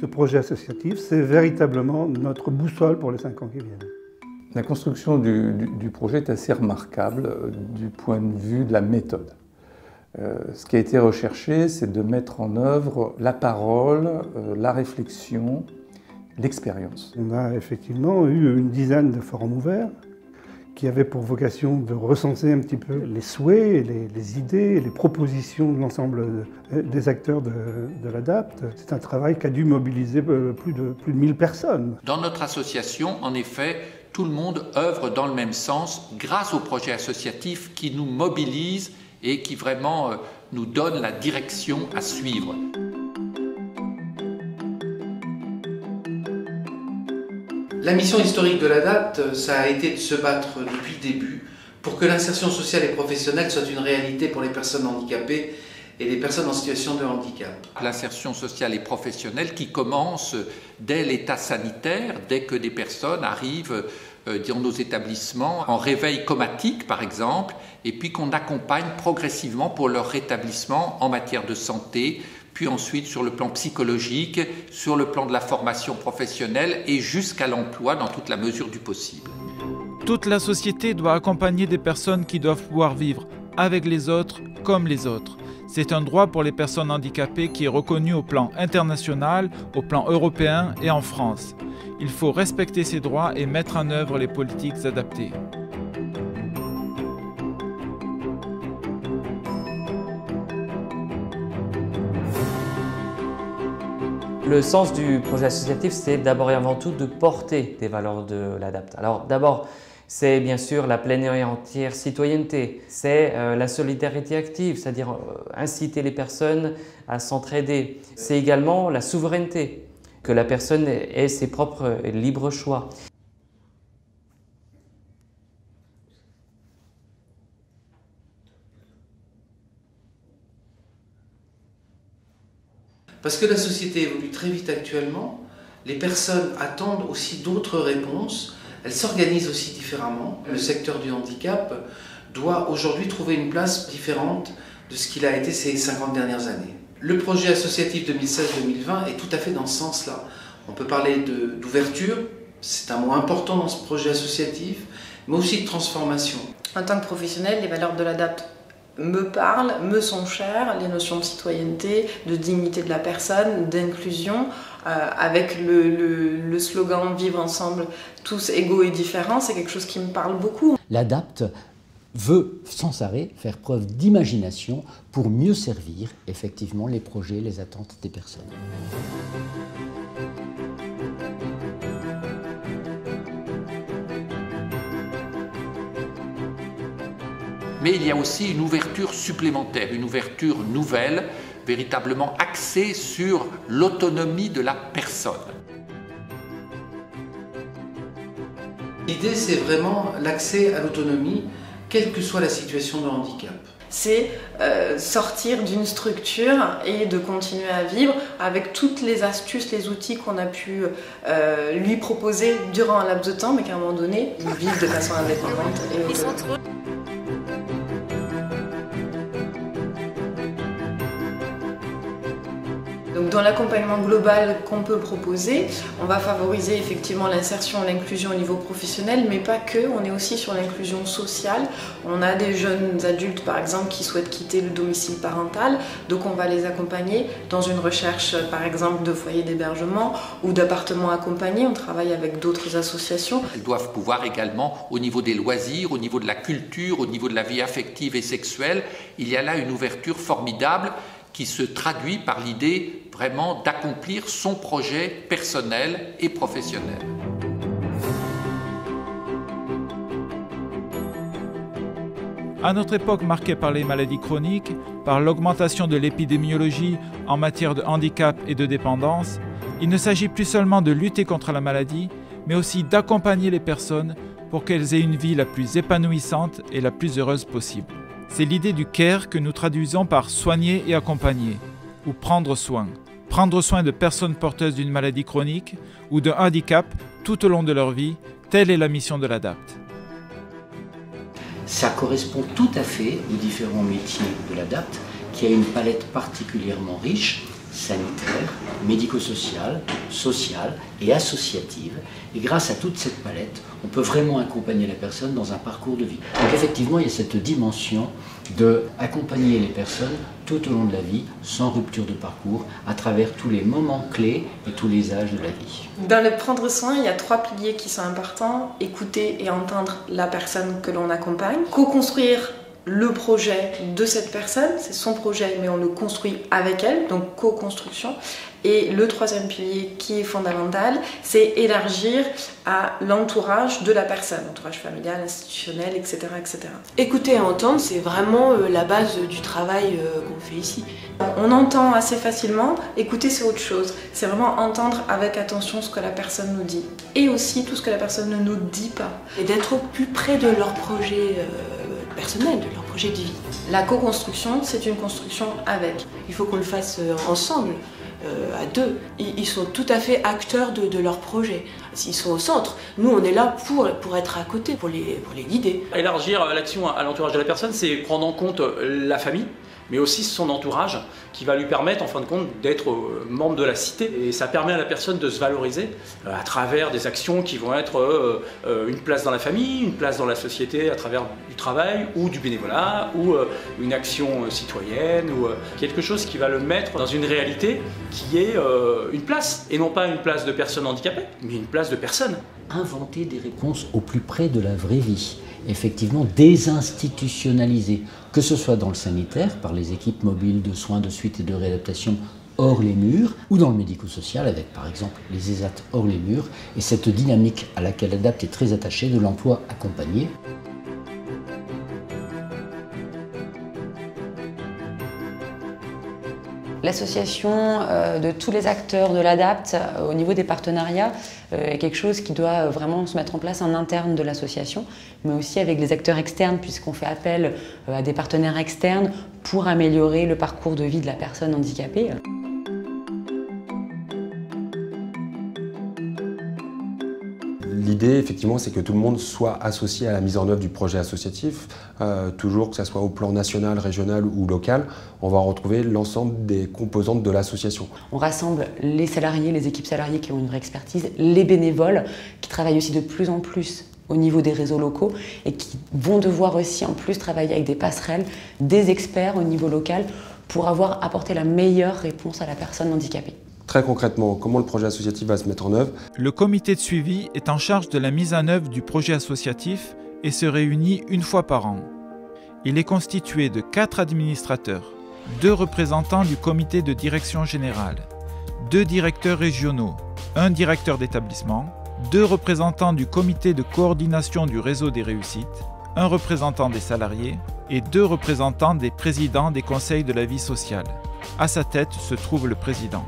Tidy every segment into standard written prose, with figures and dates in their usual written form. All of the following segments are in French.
Ce projet associatif, c'est véritablement notre boussole pour les 5 ans qui viennent. La construction du projet est assez remarquable du point de vue de la méthode. Ce qui a été recherché, c'est de mettre en œuvre la parole, la réflexion, l'expérience. On a effectivement eu une dizaine de forums ouverts qui avaient pour vocation de recenser un petit peu les souhaits, les idées, les propositions de l'ensemble des acteurs de l'ADAPT. C'est un travail qui a dû mobiliser plus de 1000 personnes. Dans notre association, en effet, tout le monde œuvre dans le même sens grâce au projet associatif qui nous mobilise et qui vraiment nous donne la direction à suivre. La mission historique de l'ADAPT, ça a été de se battre depuis le début pour que l'insertion sociale et professionnelle soit une réalité pour les personnes handicapées et les personnes en situation de handicap. L'insertion sociale et professionnelle qui commence dès l'état sanitaire, dès que des personnes arrivent dans nos établissements en réveil comatique par exemple, et puis qu'on accompagne progressivement pour leur rétablissement en matière de santé, puis ensuite sur le plan psychologique, sur le plan de la formation professionnelle et jusqu'à l'emploi dans toute la mesure du possible. Toute la société doit accompagner des personnes qui doivent pouvoir vivre avec les autres comme les autres. C'est un droit pour les personnes handicapées qui est reconnu au plan international, au plan européen et en France. Il faut respecter ces droits et mettre en œuvre les politiques adaptées. Le sens du projet associatif, c'est d'abord et avant tout de porter des valeurs de l'ADAPT. Alors d'abord, c'est bien sûr la pleine et entière citoyenneté, c'est la solidarité active, c'est-à-dire inciter les personnes à s'entraider. C'est également la souveraineté, que la personne ait ses propres libres choix. Parce que la société évolue très vite actuellement, les personnes attendent aussi d'autres réponses, elles s'organisent aussi différemment. Le secteur du handicap doit aujourd'hui trouver une place différente de ce qu'il a été ces 50 dernières années. Le projet associatif 2016-2020 est tout à fait dans ce sens-là. On peut parler d'ouverture, c'est un mot important dans ce projet associatif, mais aussi de transformation. En tant que professionnel, les valeurs de l'ADAPT me parlent, me sont chères, les notions de citoyenneté, de dignité de la personne, d'inclusion, avec le slogan « Vivre ensemble, tous égaux et différents », c'est quelque chose qui me parle beaucoup. L'ADAPT veut sans arrêt faire preuve d'imagination pour mieux servir effectivement les projets, les attentes des personnes. Mais il y a aussi une ouverture supplémentaire, une ouverture nouvelle, véritablement axée sur l'autonomie de la personne. L'idée, c'est vraiment l'accès à l'autonomie, quelle que soit la situation de handicap. C'est sortir d'une structure et de continuer à vivre avec toutes les astuces, les outils qu'on a pu lui proposer durant un laps de temps, mais qu'à un moment donné, il vive de façon indépendante et autonome. Donc dans l'accompagnement global qu'on peut proposer, on va favoriser effectivement l'insertion et l'inclusion au niveau professionnel, mais pas que, on est aussi sur l'inclusion sociale. On a des jeunes adultes par exemple qui souhaitent quitter le domicile parental, donc on va les accompagner dans une recherche par exemple de foyers d'hébergement ou d'appartements accompagnés. On travaille avec d'autres associations. Elles doivent pouvoir également, au niveau des loisirs, au niveau de la culture, au niveau de la vie affective et sexuelle, il y a là une ouverture formidable qui se traduit par l'idée vraiment d'accomplir son projet personnel et professionnel. À notre époque marquée par les maladies chroniques, par l'augmentation de l'épidémiologie en matière de handicap et de dépendance, il ne s'agit plus seulement de lutter contre la maladie, mais aussi d'accompagner les personnes pour qu'elles aient une vie la plus épanouissante et la plus heureuse possible. C'est l'idée du care que nous traduisons par soigner et accompagner, ou prendre soin. Prendre soin de personnes porteuses d'une maladie chronique ou d'un handicap tout au long de leur vie, telle est la mission de l'ADAPT. Ça correspond tout à fait aux différents métiers de l'ADAPT, qui a une palette particulièrement riche, sanitaire, médico-sociale, sociale et associative. Et grâce à toute cette palette, on peut vraiment accompagner la personne dans un parcours de vie. Donc effectivement, il y a cette dimension d'accompagner les personnes tout au long de la vie, sans rupture de parcours, à travers tous les moments clés et tous les âges de la vie. Dans le prendre soin, il y a 3 piliers qui sont importants. Écouter et entendre la personne que l'on accompagne. Co-construire le projet de cette personne, c'est son projet, mais on le construit avec elle, donc co-construction. Et le 3e pilier qui est fondamental, c'est élargir à l'entourage de la personne, entourage familial, institutionnel, etc., etc. Écouter et entendre, c'est vraiment la base du travail qu'on fait ici. On entend assez facilement, écouter c'est autre chose. C'est vraiment entendre avec attention ce que la personne nous dit. Et aussi tout ce que la personne ne nous dit pas. Et d'être au plus près de leur projet personnel, de leur projet de vie. La co-construction, c'est une construction avec. Il faut qu'on le fasse ensemble. À deux. Ils sont tout à fait acteurs de leur projet. Ils sont au centre. Nous, on est là pour être à côté, pour les guider. Élargir l'action à l'entourage de la personne, c'est prendre en compte la famille, mais aussi son entourage, qui va lui permettre, en fin de compte, d'être membre de la cité. Et ça permet à la personne de se valoriser à travers des actions qui vont être une place dans la famille, une place dans la société à travers du travail ou du bénévolat, ou une action citoyenne, ou quelque chose qui va le mettre dans une réalité qui est une place, et non pas une place de personne handicapée, mais une place de personne. Inventer des réponses au plus près de la vraie vie. Effectivement désinstitutionnalisé, que ce soit dans le sanitaire, par les équipes mobiles de soins de suite et de réadaptation hors les murs, ou dans le médico-social, avec par exemple les ESAT hors les murs, et cette dynamique à laquelle ADAPT est très attachée de l'emploi accompagné. L'association de tous les acteurs de l'ADAPT au niveau des partenariats est quelque chose qui doit vraiment se mettre en place en interne de l'association, mais aussi avec les acteurs externes, puisqu'on fait appel à des partenaires externes pour améliorer le parcours de vie de la personne handicapée. L'idée, effectivement, c'est que tout le monde soit associé à la mise en œuvre du projet associatif. Toujours que ce soit au plan national, régional ou local, on va retrouver l'ensemble des composantes de l'association. On rassemble les salariés, les équipes salariées qui ont une vraie expertise, les bénévoles qui travaillent aussi de plus en plus au niveau des réseaux locaux et qui vont devoir aussi en plus travailler avec des passerelles, des experts au niveau local pour avoir apporté la meilleure réponse à la personne handicapée. Très concrètement, comment le projet associatif va se mettre en œuvre? Le comité de suivi est en charge de la mise en œuvre du projet associatif et se réunit 1 fois par an. Il est constitué de 4 administrateurs, 2 représentants du comité de direction générale, 2 directeurs régionaux, 1 directeur d'établissement, 2 représentants du comité de coordination du réseau des réussites, 1 représentant des salariés et 2 représentants des présidents des conseils de la vie sociale. À sa tête se trouve le président.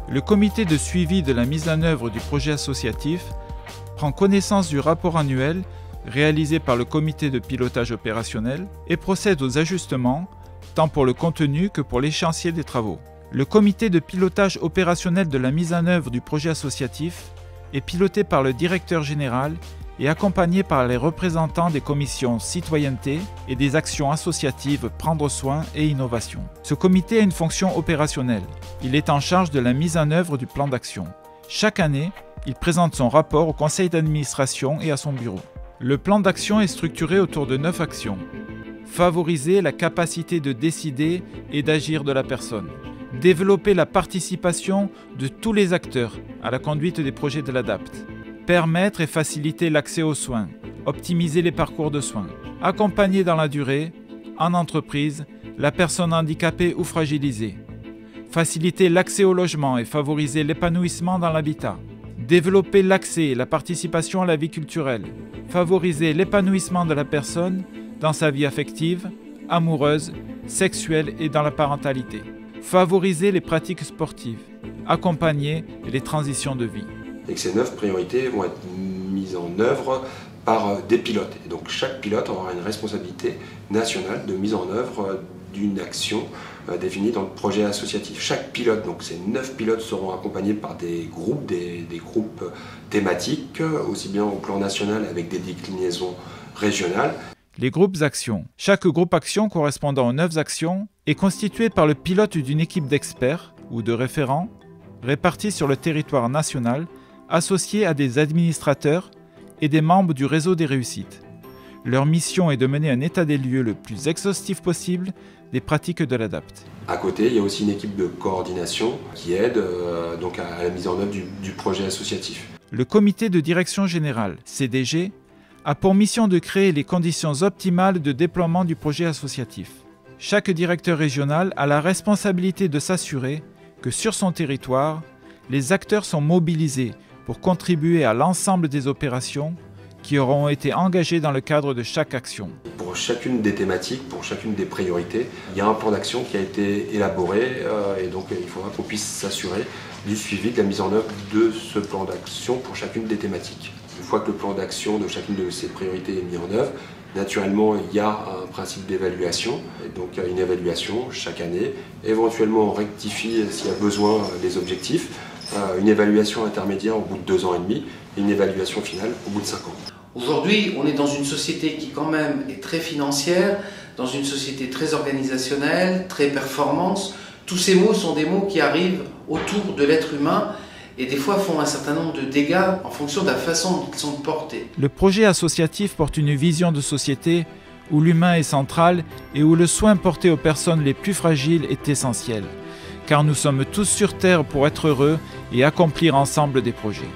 Le comité de suivi de la mise en œuvre du projet associatif prend connaissance du rapport annuel réalisé par le comité de pilotage opérationnel et procède aux ajustements, tant pour le contenu que pour l'échéancier des travaux. Le comité de pilotage opérationnel de la mise en œuvre du projet associatif est piloté par le directeur général et accompagné par les représentants des commissions citoyenneté et des actions associatives Prendre soin et Innovation. Ce comité a une fonction opérationnelle. Il est en charge de la mise en œuvre du plan d'action. Chaque année, il présente son rapport au conseil d'administration et à son bureau. Le plan d'action est structuré autour de 9 actions. Favoriser la capacité de décider et d'agir de la personne. Développer la participation de tous les acteurs à la conduite des projets de l'ADAPT. Permettre et faciliter l'accès aux soins, optimiser les parcours de soins, accompagner dans la durée, en entreprise, la personne handicapée ou fragilisée, faciliter l'accès au logement et favoriser l'épanouissement dans l'habitat, développer l'accès et la participation à la vie culturelle, favoriser l'épanouissement de la personne dans sa vie affective, amoureuse, sexuelle et dans la parentalité, favoriser les pratiques sportives, accompagner les transitions de vie. Et que ces 9 priorités vont être mises en œuvre par des pilotes. Et donc chaque pilote aura une responsabilité nationale de mise en œuvre d'une action définie dans le projet associatif. Chaque pilote, donc ces 9 pilotes, seront accompagnés par des groupes, des groupes thématiques, aussi bien au plan national avec des déclinaisons régionales. Les groupes actions. Chaque groupe action correspondant aux 9 actions est constitué par le pilote d'une équipe d'experts ou de référents répartis sur le territoire national, associés à des administrateurs et des membres du réseau des réussites. Leur mission est de mener un état des lieux le plus exhaustif possible des pratiques de l'ADAPT. À côté, il y a aussi une équipe de coordination qui aide donc à la mise en œuvre du projet associatif. Le comité de direction générale, CDG, a pour mission de créer les conditions optimales de déploiement du projet associatif. Chaque directeur régional a la responsabilité de s'assurer que sur son territoire, les acteurs sont mobilisés pour contribuer à l'ensemble des opérations qui auront été engagées dans le cadre de chaque action. Pour chacune des thématiques, pour chacune des priorités, il y a un plan d'action qui a été élaboré et donc il faudra qu'on puisse s'assurer du suivi, de la mise en œuvre de ce plan d'action pour chacune des thématiques. Une fois que le plan d'action de chacune de ces priorités est mis en œuvre, naturellement il y a un principe d'évaluation, donc une évaluation chaque année. Éventuellement on rectifie s'il y a besoin les objectifs, une évaluation intermédiaire au bout de 2 ans et demi et une évaluation finale au bout de 5 ans. Aujourd'hui, on est dans une société qui quand même est très financière, dans une société très organisationnelle, très performance. Tous ces mots sont des mots qui arrivent autour de l'être humain et des fois font un certain nombre de dégâts en fonction de la façon dont ils sont portés. Le projet associatif porte une vision de société où l'humain est central et où le soin porté aux personnes les plus fragiles est essentiel, car nous sommes tous sur Terre pour être heureux et accomplir ensemble des projets.